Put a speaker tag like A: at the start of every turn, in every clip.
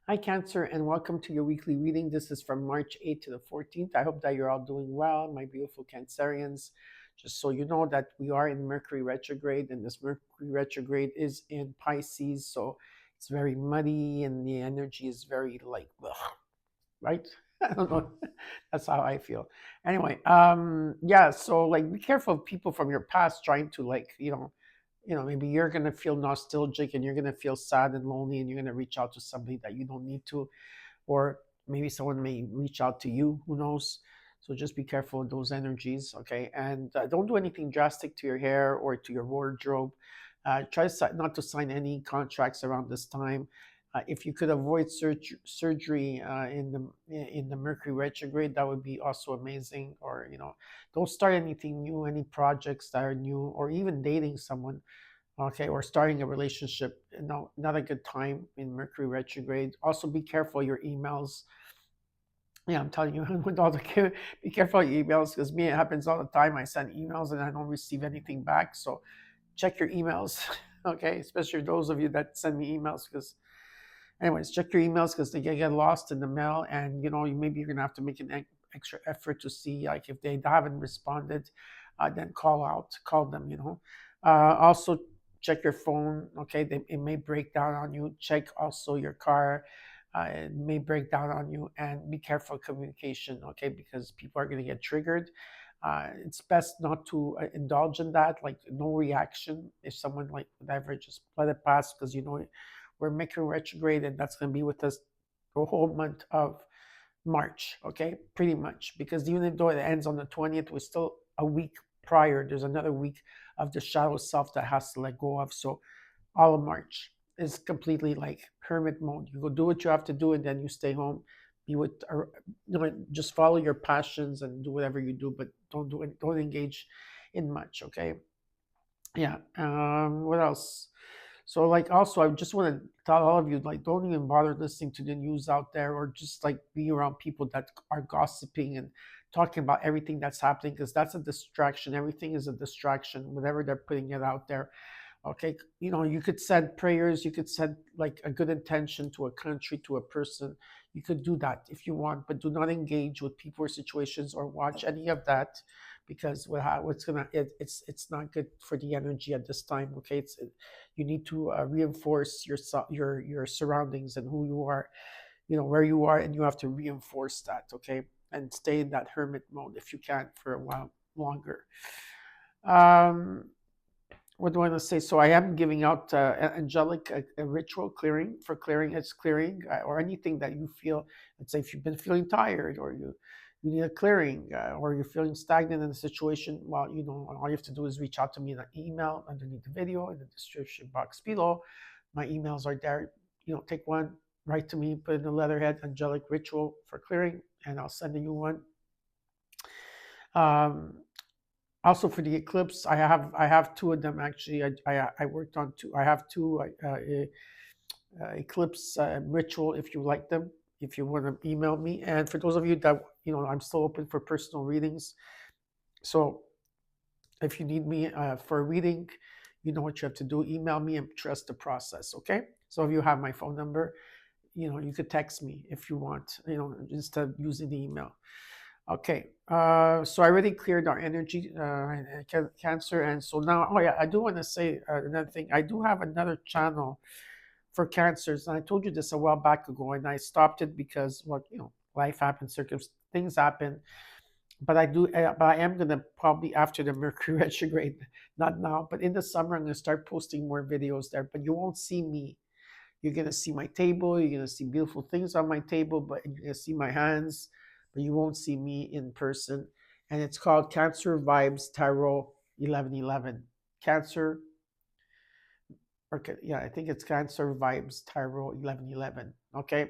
A: Hi, Cancer, and welcome to your weekly reading. This is from March 8th to the 14th. I hope that you're all doing well, my beautiful Cancerians. Just so you know that we are in Mercury retrograde, and this Mercury retrograde is in Pisces, so it's very muddy, and the energy is very like, ugh, right? I don't know. That's how I feel. Anyway, yeah. So like, be careful of people from your past trying to like, maybe you're gonna feel nostalgic and you're gonna feel sad and lonely, and you're gonna reach out to somebody that you don't need to, or maybe someone may reach out to you. Who knows? So just be careful of those energies, okay? And don't do anything drastic to your hair or to your wardrobe. Try not to sign any contracts around this time. If you could avoid surgery in the Mercury retrograde, that would be also amazing. Or don't start anything new, any projects that are new, or even dating someone, okay, or starting a relationship. No, not a good time in Mercury retrograde. Also, be careful of your emails. Yeah, I'm telling you, with all the be careful of your emails, because me, it happens all the time. I send emails and I don't receive anything back. So check your emails, okay, especially those of you that send me emails. Because anyways, check your emails, because they get lost in the mail, and maybe you're gonna have to make an extra effort to see, like, if they haven't responded, then call them. Also check your phone, okay? It may break down on you. Check also your car. It may break down on you, and be careful of communication, okay? Because people are going to get triggered. It's best not to indulge in that, like no reaction. If someone like whatever, just let it pass, because we're making retrograde, and that's going to be with us the whole month of March, okay? Pretty much, because even though it ends on the 20th, we're still a week prior. There's another week of the shadow self that has to let go of. So all of March is completely like hermit mode. You go do what you have to do, and then you stay home. Be with, or, just follow your passions and do whatever you do, but don't engage in much, okay? Yeah. What else? So like, also, I just want to tell all of you, like, don't even bother listening to the news out there, or just like be around people that are gossiping and talking about everything that's happening, because that's a distraction. Everything is a distraction, whatever they're putting it out there. Okay, you could send prayers, you could send like a good intention to a country, to a person. You could do that if you want, but do not engage with people or situations or watch any of that, because what's gonna it's not good for the energy at this time. Okay, you need to reinforce your surroundings and who you are, where you are, and you have to reinforce that, okay, and stay in that hermit mode if you can for a while longer. um what do I want to say? So I am giving out angelic a ritual clearing, for clearing. It's clearing, or anything that you feel. Let's say if you've been feeling tired, or you need a clearing, or you're feeling stagnant in a situation. Well, all you have to do is reach out to me in an email underneath the video in the description box below. My emails are there. Take one, write to me, put in the letterhead angelic ritual for clearing, and I'll send you one. Um, Also, for the eclipse, I have two of them actually. I worked on two. I have two eclipse ritual. If you like them, if you want to email me, and for those of you that I'm still open for personal readings. So if you need me for a reading, you know what you have to do. Email me and trust the process. Okay. So if you have my phone number, you could text me if you want. Instead of using the email. Okay, so I already cleared our energy, Cancer, and so now, oh yeah, I do want to say another thing. I do have another channel for cancers, and I told you this a while back ago, and I stopped it because, well, life happens, things happen. But I am gonna probably after the Mercury retrograde, not now, but in the summer, I'm gonna start posting more videos there. But you won't see me. You're gonna see my table. You're gonna see beautiful things on my table, but you're gonna see my hands, but you won't see me in person. And it's called Cancer Vibes Tarot 1111. Cancer, okay, yeah, I think it's Cancer Vibes Tarot 1111. Okay,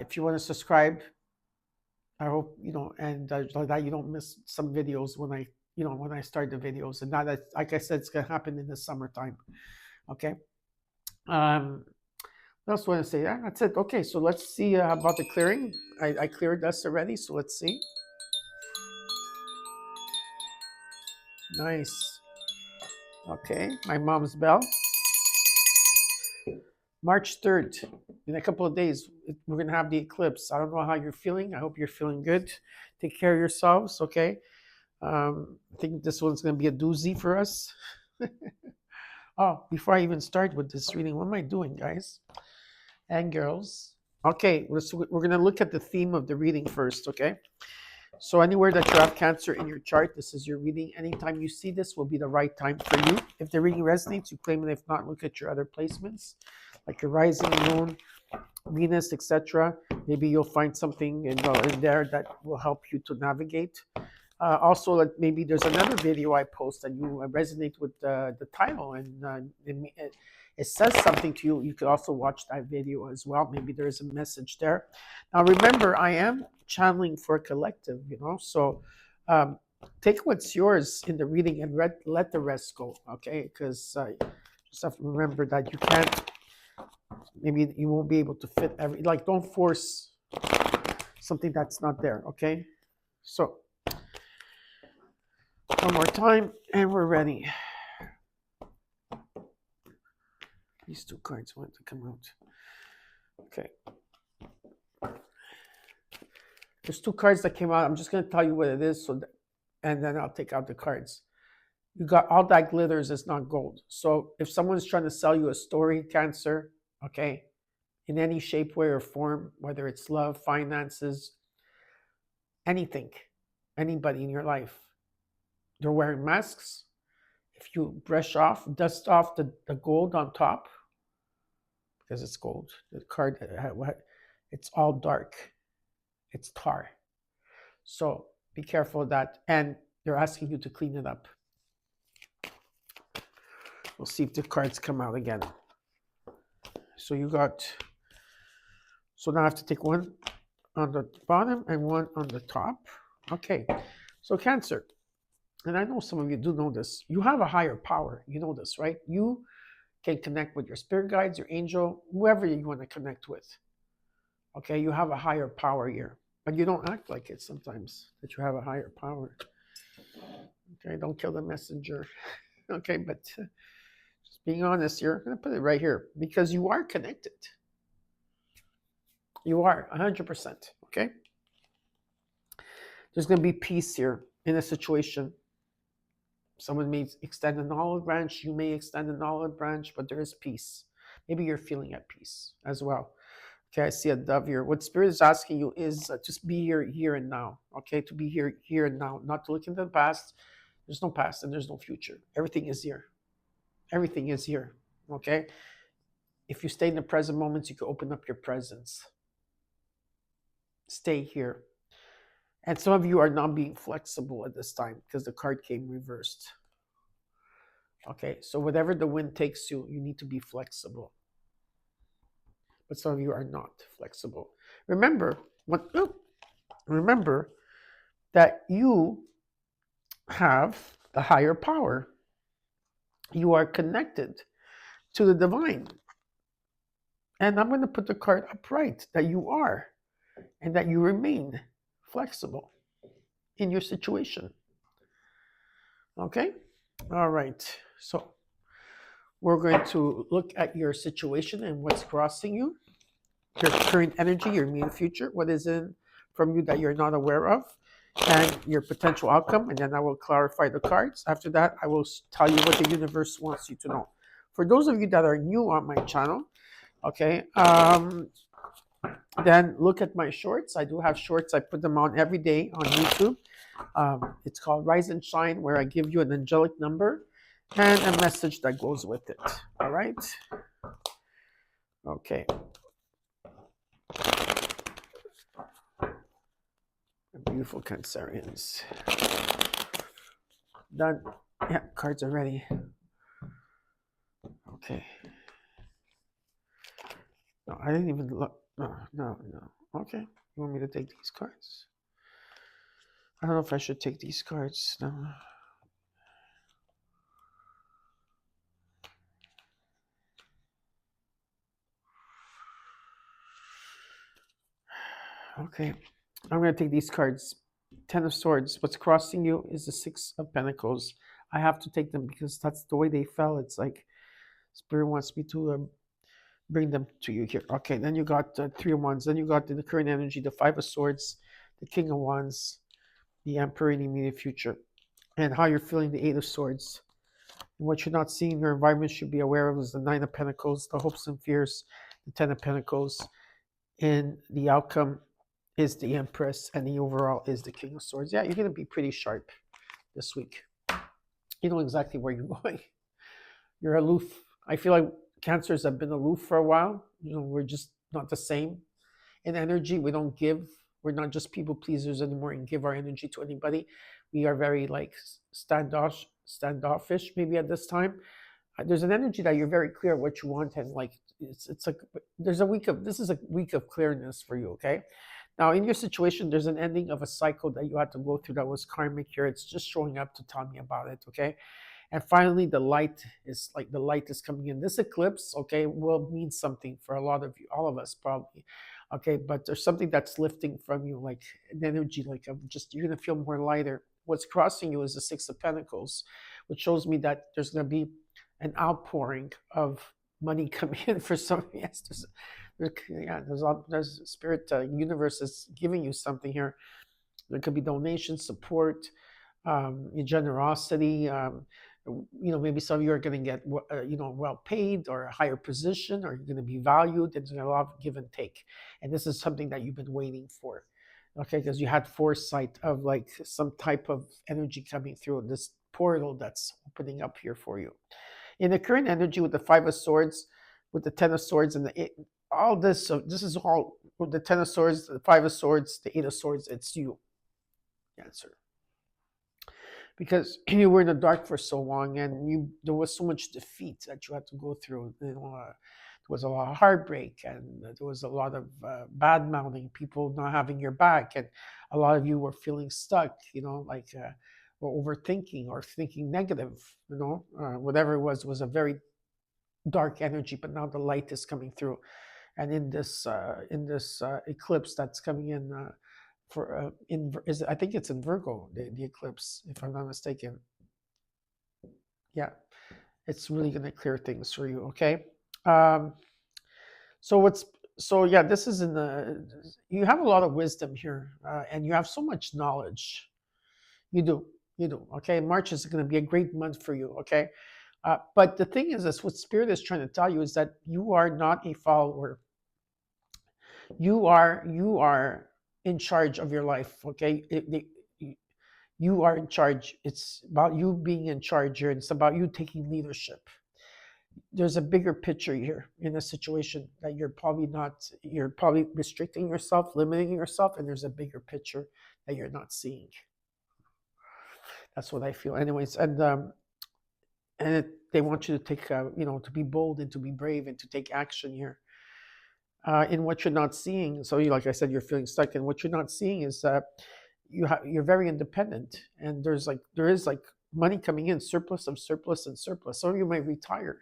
A: if you want to subscribe, I hope and so that you don't miss some videos when I start the videos. And now that, like I said, it's gonna happen in the summertime. Okay. Um, What else do I want to say? Yeah, that's it. Okay, so let's see about the clearing. I cleared this already, so let's see. Nice. Okay, my mom's bell. March 3rd, in a couple of days, we're going to have the eclipse. I don't know how you're feeling. I hope you're feeling good. Take care of yourselves, okay? I think this one's going to be a doozy for us. Oh, before I even start with this reading, what am I doing, guys and girls? Okay, we're going to look at the theme of the reading first, okay? So anywhere that you have Cancer in your chart, this is your reading. Anytime you see this will be the right time for you. If the reading resonates, you claim it. If not, look at your other placements, like your rising moon, Venus, etc. Maybe you'll find something in there that will help you to navigate. Also, like maybe there's another video I post and you resonate with the title and it says something to you. You could also watch that video as well. Maybe there's a message there. Now, remember, I am channeling for a collective, so um, take what's yours in the reading and let the rest go, okay? Because just have to remember that you can't, maybe you won't be able to fit don't force something that's not there, okay? So, one more time, and we're ready. These two cards want to come out. Okay. There's two cards that came out. I'm just going to tell you what it is, and then I'll take out the cards. You got all that glitters is not gold. So if someone's trying to sell you a story, Cancer, okay, in any shape, way, or form, whether it's love, finances, anything, anybody in your life, they're wearing masks. If you dust off the gold on top, because it's gold, the card, it's all dark. It's tar. So be careful of that. And they're asking you to clean it up. We'll see if the cards come out again. So so now I have to take one on the bottom and one on the top. Okay. So Cancer, and I know some of you do know this, you have a higher power. You know this, right? You can connect with your spirit guides, your angel, whoever you want to connect with. Okay, you have a higher power here, but you don't act like it sometimes that you have a higher power. Okay, don't kill the messenger. Okay, but just being honest here, I'm going to put it right here because you are connected. You are 100%. Okay, there's going to be peace here in a situation. Someone may extend an olive branch, you may extend an olive branch, but there is peace. Maybe you're feeling at peace as well. Okay, I see a dove here. What Spirit is asking you is just be here and now. Okay, to be here and now, not to look into the past. There's no past and there's no future. Everything is here. Everything is here. Okay, if you stay in the present moments, you can open up your presence. Stay here. And some of you are not being flexible at this time because the card came reversed. Okay, so whatever the wind takes you, you need to be flexible. But some of you are not flexible. Remember that you have the higher power. You are connected to the divine. And I'm going to put the card upright that you are and that you remain flexible in your situation. Okay? All right. So we're going to look at your situation and what's crossing you, your current energy, your immediate future, what is in from you that you're not aware of, and your potential outcome. And then I will clarify the cards. After that, I will tell you what the universe wants you to know. For those of you that are new on my channel, okay, then look at my shorts. I do have shorts. I put them on every day on YouTube. It's called Rise and Shine, where I give you an angelic number and a message that goes with it. All right? Okay. Beautiful Cancerians. Done. Yeah, cards are ready. Okay. No, I didn't even look. No. Okay. You want me to take these cards? I don't know if I should take these cards. No. Okay. I'm going to take these cards. Ten of Swords. What's crossing you is the Six of Pentacles. I have to take them because that's the way they fell. It's like Spirit wants me to bring them to you here. Okay, then you got Three of Wands. Then you got in the current energy, the Five of Swords, the King of Wands, the Emperor in the immediate future, and how you're feeling the Eight of Swords. And what you're not seeing in your environment should be aware of is the Nine of Pentacles, the hopes and fears, the Ten of Pentacles, and the outcome is the Empress, and the overall is the King of Swords. Yeah, you're going to be pretty sharp this week. You know exactly where you're going. You're aloof. I feel like Cancers have been aloof for a while. We're just not the same in energy. We don't give. We're not just people pleasers anymore and give our energy to anybody. We are very like standoffish maybe at this time. There's an energy that you're very clear what you want, and like it's like this is a week of clearness for you. Okay, now in your situation, there's an ending of a cycle that you had to go through that was karmic here. It's just showing up to tell me about it. Okay. And finally, the light is coming in. This eclipse, okay, will mean something for a lot of you, all of us probably, okay. But there's something that's lifting from you, like an energy, like of just you're gonna feel more lighter. What's crossing you is the Six of Pentacles, which shows me that there's gonna be an outpouring of money coming in for some. Yes, there's spirit, universe is giving you something here. There could be donation, support, generosity. Maybe some of you are going to get well paid or a higher position, or you're going to be valued. There's a lot of give and take, and this is something that you've been waiting for, okay? Because you had foresight of like some type of energy coming through this portal that's opening up here for you. In the current energy with the Five of Swords, with the Ten of Swords, and all this, so this is all with the Ten of Swords, the Five of Swords, the Eight of Swords. It's you, Cancer, because you were in the dark for so long, and there was so much defeat that you had to go through. There was a lot of heartbreak, and there was a lot of bad mouthing, people not having your back, and a lot of you were feeling stuck. Or overthinking or thinking negative. Whatever it was a very dark energy. But now the light is coming through, and in this eclipse that's coming in. I think it's in Virgo, the eclipse, if I'm not mistaken. Yeah, it's really going to clear things for you. Okay. This is you have a lot of wisdom here, and you have so much knowledge. You do. Okay. March is going to be a great month for you. Okay. But the thing is this, what Spirit is trying to tell you is that you are not a follower. You are in charge of your life. Okay. You are in charge. It's about you being in charge here. It's about you taking leadership. There's a bigger picture here in a situation that you're probably restricting yourself, limiting yourself, and there's a bigger picture that you're not seeing. That's what I feel. Anyways, they want you to take, to be bold and to be brave and to take action here. In what you're not seeing, so like I said, you're feeling stuck, and what you're not seeing is you're very independent, and there is money coming in, surplus. Some of you might retire.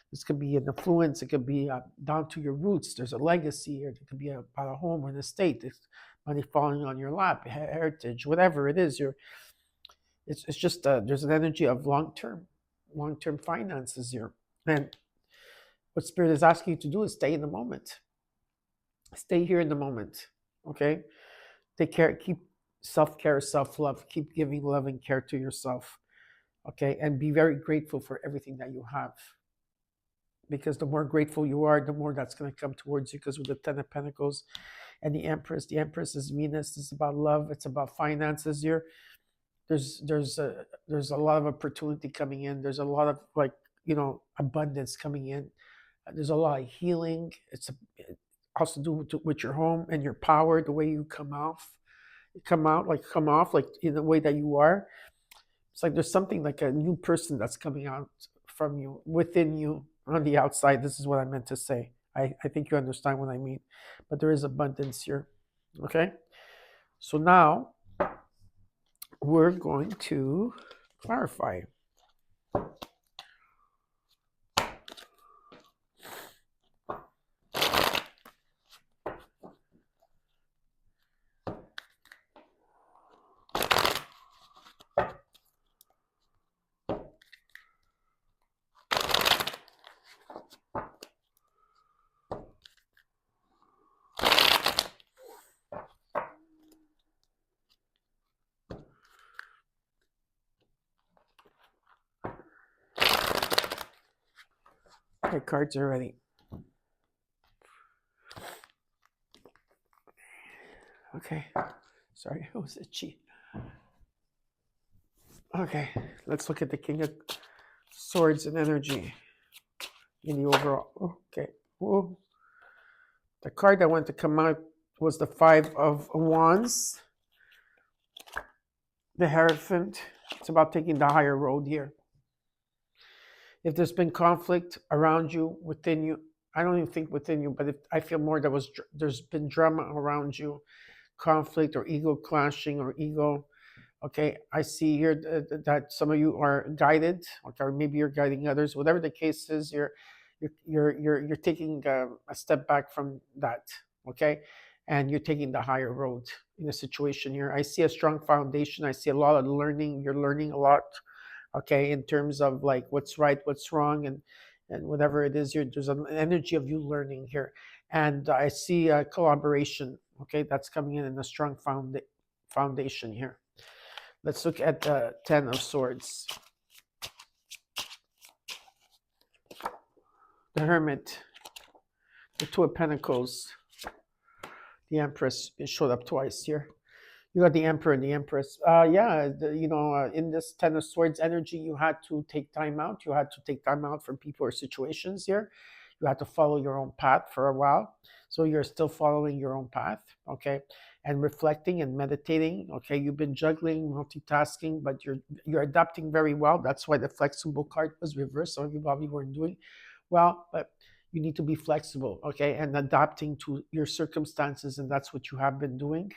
A: This could be an influence. It could be down to your roots. There's a legacy, or it could be about a home or an estate. There's money falling on your lap, heritage, whatever it is. It's just there's an energy of long-term finances here, and what Spirit is asking you to do is stay in the moment. Stay here in the moment, okay? Take care, keep self-care, self-love, keep giving love and care to yourself, okay? And be very grateful for everything that you have. Because the more grateful you are, the more that's going to come towards you. Because with the Ten of Pentacles and the Empress is Venus. It's about love. It's about finances here. There's a lot of opportunity coming in. There's a lot of abundance coming in. There's a lot of healing. It also do with your home and your power, the way you come off in the way that you are. It's like there's something like a new person that's coming out from you, within you, on the outside. This is what I meant to say. I think you understand what I mean. But there is abundance here. Okay? So now we're going to clarify. Okay, cards are ready. Okay. Sorry, it was itchy. Okay, let's look at the King of Swords and energy in the overall. Okay. Whoa. The card that wanted to come out was the Five of Wands. The Hierophant. It's about taking the higher road here. If there's been conflict around you, within you, I don't even think within you, but if I feel more there's been drama around you, conflict or ego clashing or ego. Okay, I see here that some of you are guided, okay, or maybe you're guiding others. Whatever the case is, you're taking a step back from that, okay, and you're taking the higher road in a situation here. I see a strong foundation. I see a lot of learning. You're learning a lot, okay, in terms of like what's right, what's wrong, and whatever it is. There's an energy of you learning here, and I see a collaboration. Okay, that's coming in a strong foundation here. Let's look at the Ten of Swords. The Hermit. The Two of Pentacles. The Empress showed up twice here. You got the Emperor and the Empress. In this Ten of Swords energy, you had to take time out. You had to take time out from people or situations here. You had to follow your own path for a while. So you're still following your own path, okay? And reflecting and meditating, okay? You've been juggling, multitasking, but you're adapting very well. That's why the flexible card was reversed. Some of you probably weren't doing well, but you need to be flexible, okay? And adapting to your circumstances, and that's what you have been doing.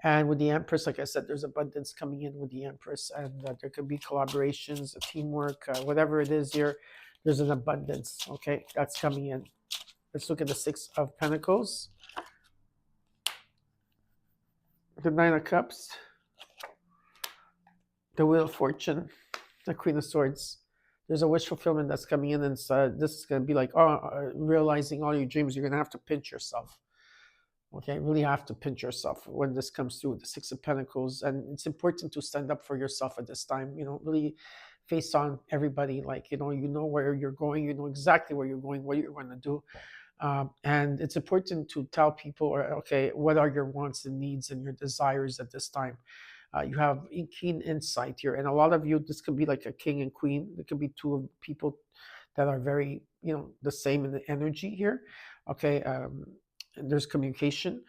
A: And with the Empress, like I said, there's abundance coming in with the Empress, and there could be collaborations, teamwork, whatever it is here, there's an abundance, okay? That's coming in. Let's look at the Six of Pentacles. The Nine of Cups. The Wheel of Fortune. The Queen of Swords. There's a wish fulfillment that's coming in, and this is going to be like realizing all your dreams. You're going to have to pinch yourself. Okay, really have to pinch yourself when this comes through, the Six of Pentacles. And it's important to stand up for yourself at this time, really face on everybody. Like, you know where you're going, you know exactly where you're going, what you're going to do. And it's important to tell people, okay, what are your wants and needs and your desires at this time. You have keen insight here. And a lot of you, this could be like a king and queen. It could be two people that are very, the same in the energy here. Okay. And there's communication.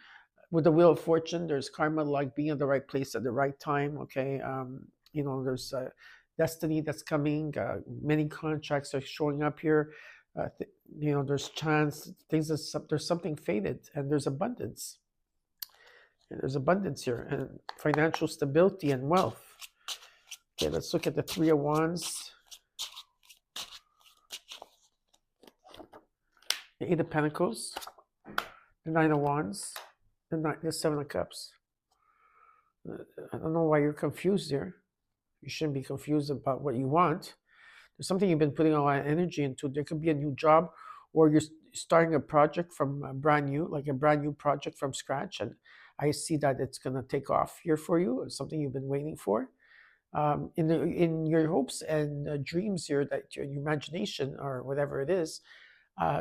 A: With the Wheel of Fortune, there's karma, like being at the right place at the right time. Okay. There's destiny that's coming. Many contracts are showing up here. There's chance, there's something faded, and there's abundance. There's abundance here, and financial stability and wealth. Okay, let's look at the Three of Wands. The Eight of Pentacles. The Nine of Wands. The Seven of Cups. I don't know why you're confused here. You shouldn't be confused about what you want. There's something you've been putting a lot of energy into. There could be a new job, or you're starting a project from brand new project from scratch. And I see that it's going to take off here for you. It's something you've been waiting for. In your hopes and dreams here, that your imagination or whatever it is,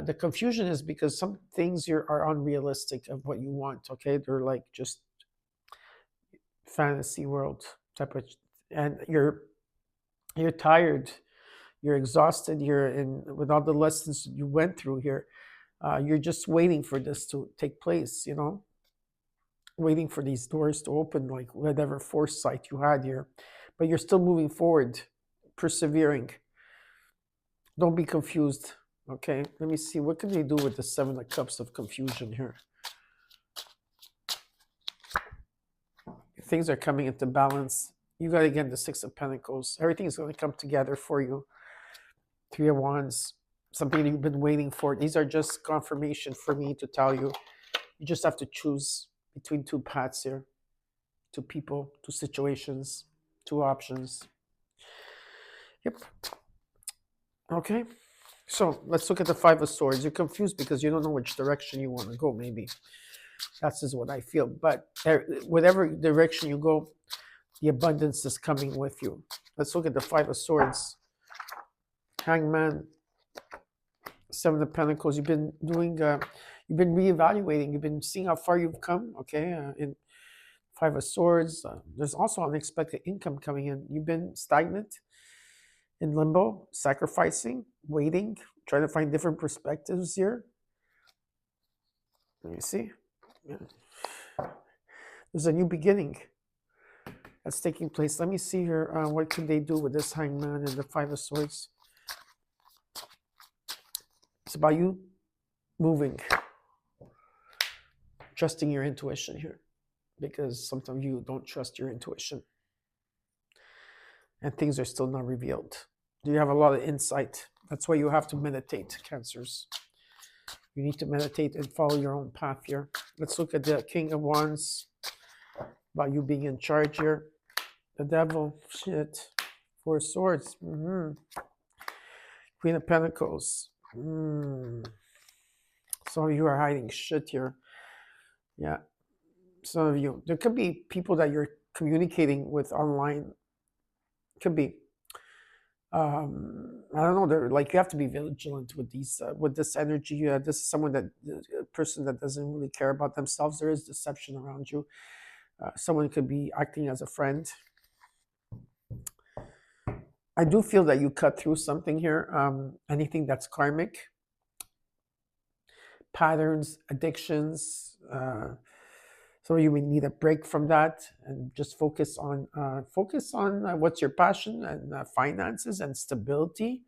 A: the confusion is because some things here are unrealistic of what you want. Okay, they're like just fantasy world type of, and you're tired. You're exhausted here, and with all the lessons you went through here, you're just waiting for this to take place, waiting for these doors to open, like whatever foresight you had here. But you're still moving forward, persevering. Don't be confused, okay? Let me see, what can they do with the Seven of Cups of confusion here? Things are coming into balance. You got, again, the Six of Pentacles. Everything is going to come together for you. Three of Wands, something you've been waiting for. These are just confirmation for me to tell you. You just have to choose between two paths here, two people, two situations, two options. Yep. Okay. So let's look at the Five of Swords. You're confused because you don't know which direction you want to go, maybe. That's just what I feel. But whatever direction you go, the abundance is coming with you. Let's look at the Five of Swords. Hangman, Seven of Pentacles. You've been doing, you've been reevaluating. You've been seeing how far you've come. Okay, in Five of Swords. There's also unexpected income coming in. You've been stagnant, in limbo, sacrificing, waiting, trying to find different perspectives here. Let me see. Yeah. There's a new beginning that's taking place. Let me see here. What can they do with this Hangman and the Five of Swords? It's about you moving, trusting your intuition here, because sometimes you don't trust your intuition and things are still not revealed. You have a lot of insight. That's why you have to meditate, Cancers. You need to meditate and follow your own path here. Let's look at the King of Wands, about you being in charge here. The Devil, shit. Four of Swords. Queen of Pentacles. Some of you are hiding shit here. Yeah. Some of you. There could be people that you're communicating with online. Could be. I don't know. They're like, you have to be vigilant with these, with this energy. This is someone that, a person that doesn't really care about themselves. There is deception around you. Someone could be acting as a friend. I do feel that you cut through something here. Anything that's karmic, patterns, addictions. Some of you may need a break from that and just focus on what's your passion and finances and stability,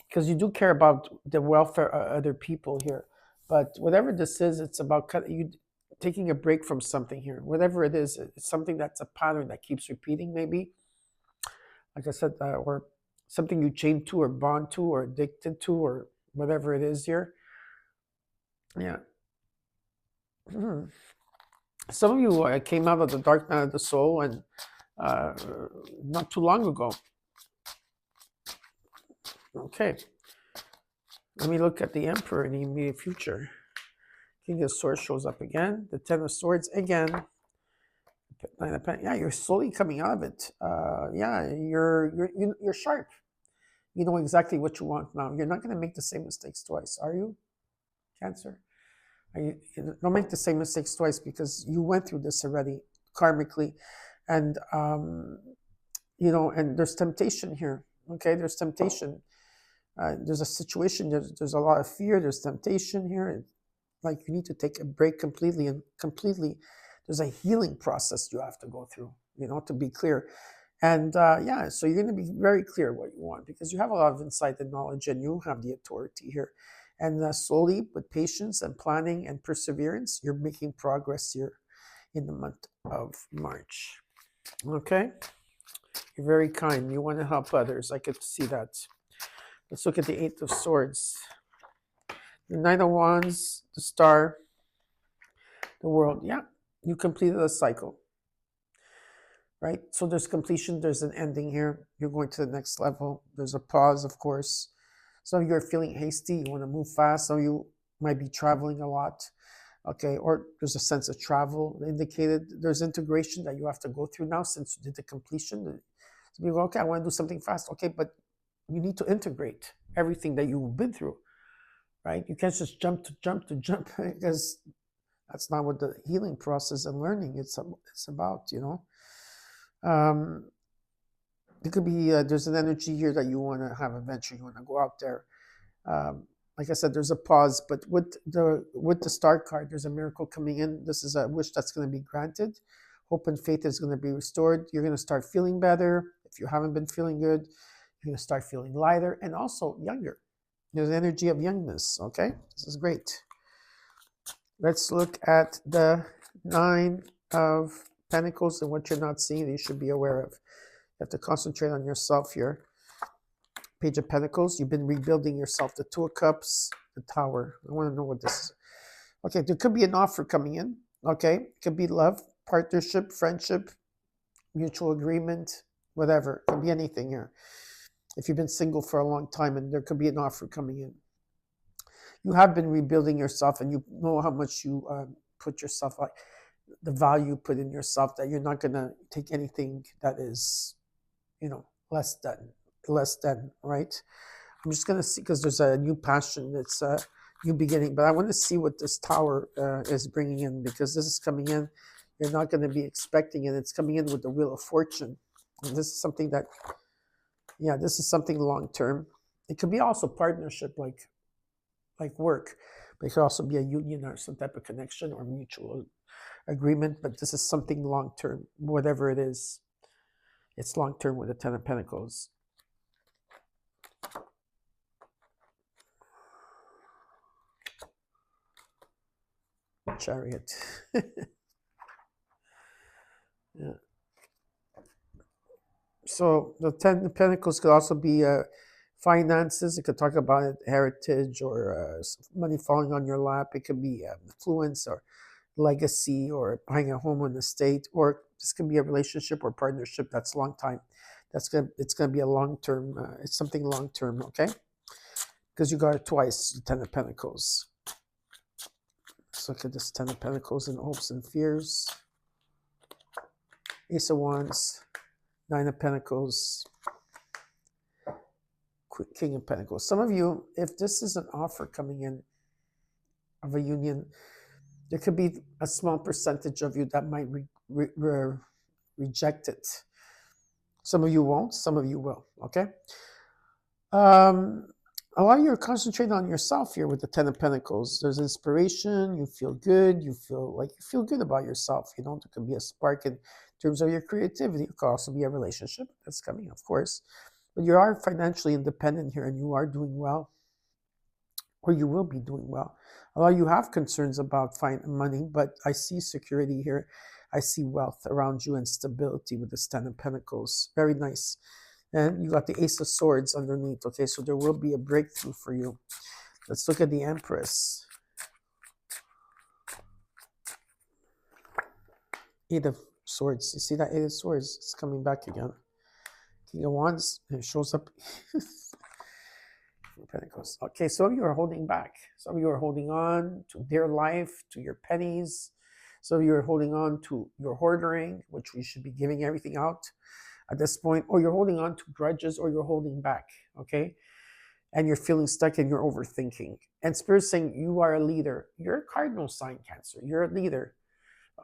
A: because you do care about the welfare of other people here. But whatever this is, it's about you taking a break from something here. Whatever it is, it's something that's a pattern that keeps repeating, maybe. Like I said, or something you chain to or bond to or addicted to or whatever it is here. Yeah. Some of you came out of the dark night of the soul and not too long ago. Okay. Let me look at the Emperor in the immediate future. King of Swords shows up again. The Ten of Swords again. Yeah, you're slowly coming out of it. Yeah, you're sharp. You know exactly what you want now. You're not going to make the same mistakes twice, are you, Cancer? Don't make the same mistakes twice, because you went through this already karmically, and and there's temptation here. Okay, there's temptation. There's a situation. There's a lot of fear. There's temptation here. Like, you need to take a break completely. There's a healing process you have to go through. To be clear. And so you're going to be very clear what you want, because you have a lot of insight and knowledge, and you have the authority here. And slowly, with patience and planning and perseverance, you're making progress here in the month of March. Okay? You're very kind. You want to help others. I could see that. Let's look at the Eight of Swords. The Knight of Wands, the Star, the World. Yeah, you completed a cycle. Right? So there's completion. There's an ending here. You're going to the next level. There's a pause, of course. Some of you are feeling hasty. You want to move fast. Some of you might be traveling a lot. Okay, or there's a sense of travel indicated. There's integration that you have to go through now since you did the completion. So you go, okay, I want to do something fast. Okay, but you need to integrate everything that you've been through, right? You can't just jump because that's not what the healing process and learning it's about, It could be there's an energy here that you want to have a venture, you want to go out there. Like I said, there's a pause, but with the Star card, there's a miracle coming in. This is a wish that's going to be granted. Hope and faith is going to be restored. You're going to start feeling better. If you haven't been feeling good, you're going to start feeling lighter and also younger. There's an energy of youngness. Okay, this is great. Let's look at the Nine of Pentacles and what you're not seeing that you should be aware of. You have to concentrate on yourself here. Page of Pentacles, you've been rebuilding yourself. The Two of Cups, the Tower. I want to know what this is. Okay, there could be an offer coming in. Okay, it could be love, partnership, friendship, mutual agreement, whatever. It could be anything here. If you've been single for a long time, and there could be an offer coming in. You have been rebuilding yourself, and you know how much you put yourself, like the value you put in yourself, that you're not going to take anything that is, less than, right? I'm just going to see, because there's a new passion. It's a new beginning. But I want to see what this tower is bringing in, because this is coming in. You're not going to be expecting it. It's coming in with the Wheel of Fortune. And this is something that, yeah, this is something long term. It could be also partnership, like work, but it could also be a union or some type of connection or mutual agreement. But this is something long term, whatever it is. It's long term with the Ten of Pentacles. Chariot. Yeah. So the Ten of Pentacles could also be finances. It could talk about heritage or money falling on your lap. It could be influence or legacy or buying a home on the estate, or this could be a relationship or partnership that's long time. It's gonna be a long term. It's something long term, okay? Because you got it twice, the Ten of Pentacles. Let's look at this Ten of Pentacles and hopes and fears. Ace of Wands, Nine of Pentacles, King of Pentacles. Some of you, if this is an offer coming in of a union, there could be a small percentage of you that might reject it. Some of you won't, some of you will, okay? A lot of you are concentrating on yourself here with the Ten of Pentacles. There's inspiration, you feel good, you feel good about yourself. You know, there could be a spark in terms of your creativity. It could also be a relationship that's coming, of course. But you are financially independent here and you are doing well, or you will be doing well. A lot of you have concerns about money, but I see security here. I see wealth around you and stability with the Ten of Pentacles. Very nice. And you got the Ace of Swords underneath. Okay, so there will be a breakthrough for you. Let's look at the Empress. Eight of Swords. You see that Eight of Swords? It's coming back again. King of Wands. It shows up. Pentacles. Okay, some of you are holding back. Some of you are holding on to their life, to your pennies. Some of you are holding on to your hoarding, which we should be giving everything out at this point, or you're holding on to grudges, or you're holding back, okay? And you're feeling stuck and you're overthinking. And Spirit's saying you are a leader. You're a cardinal sign, Cancer. You're a leader,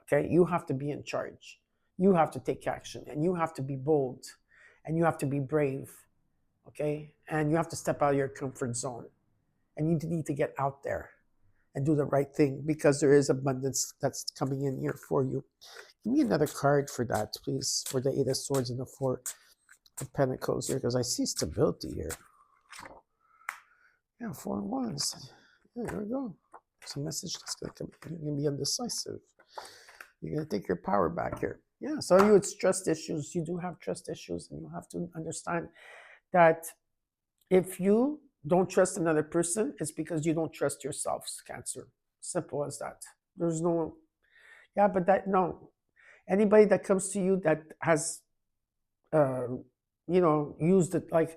A: okay? You have to be in charge. You have to take action, and you have to be bold, and you have to be brave, okay? And you have to step out of your comfort zone. And you need to get out there and do the right thing, because there is abundance that's coming in here for you. Give me another card for that, please, for the Eight of Swords and the Four of Pentacles here, because I see stability here. Yeah, 4 of Wands. Yeah, there we go. There's a message that's going to come. You're going to be undecisive. You're going to take your power back here. Yeah, some of you, it's trust issues. You do have trust issues, and you have to understand that if you don't trust another person, it's because you don't trust yourself, Cancer. Simple as that. There's no, yeah, but that, no. Anybody that comes to you that has, used it, like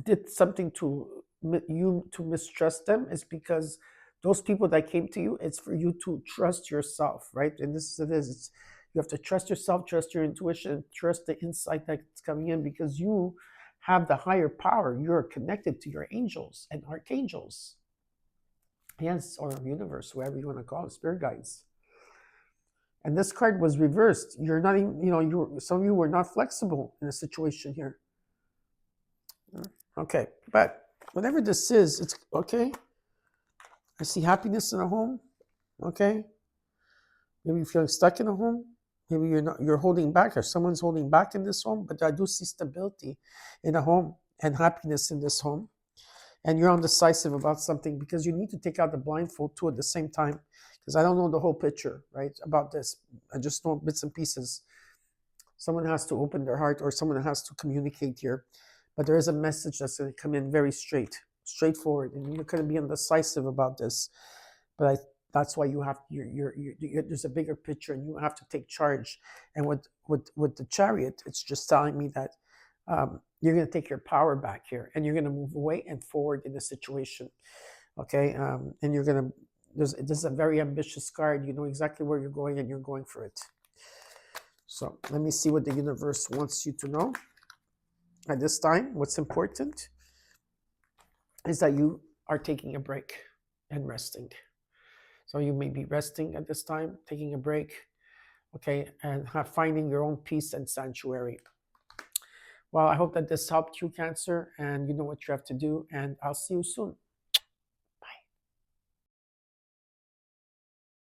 A: did something to you to mistrust them, is because those people that came to you, it's for you to trust yourself, right? And this is it is. It's, you have to trust yourself, trust your intuition, trust the insight that's coming in, because you have the higher power. You're connected to your angels and archangels. Yes, or universe, whoever you want to call it, spirit guides. And this card was reversed. You're not even, some of you were not flexible in a situation here. Okay, but whatever this is, it's okay. I see happiness in a home. Okay. Maybe you're feeling stuck in a home. Maybe you're holding back, or someone's holding back in this home, but I do see stability in a home and happiness in this home. And you're undecisive about something, because you need to take out the blindfold too at the same time, because I don't know the whole picture, right, about this. I just know bits and pieces. Someone has to open their heart, or someone has to communicate here. But there is a message that's going to come in very straightforward, and you're going to be indecisive about this. But that's why you have there's a bigger picture, and you have to take charge. And with the Chariot, it's just telling me that you're going to take your power back here, and you're going to move away and forward in the situation. Okay, and you're going to. This is a very ambitious card. You know exactly where you're going, and you're going for it. So let me see what the universe wants you to know at this time. What's important? is that you are taking a break and resting. So you may be resting at this time, taking a break, okay, and finding your own peace and sanctuary. Well, I hope that this helped you, Cancer, and you know what you have to do, and I'll see you soon.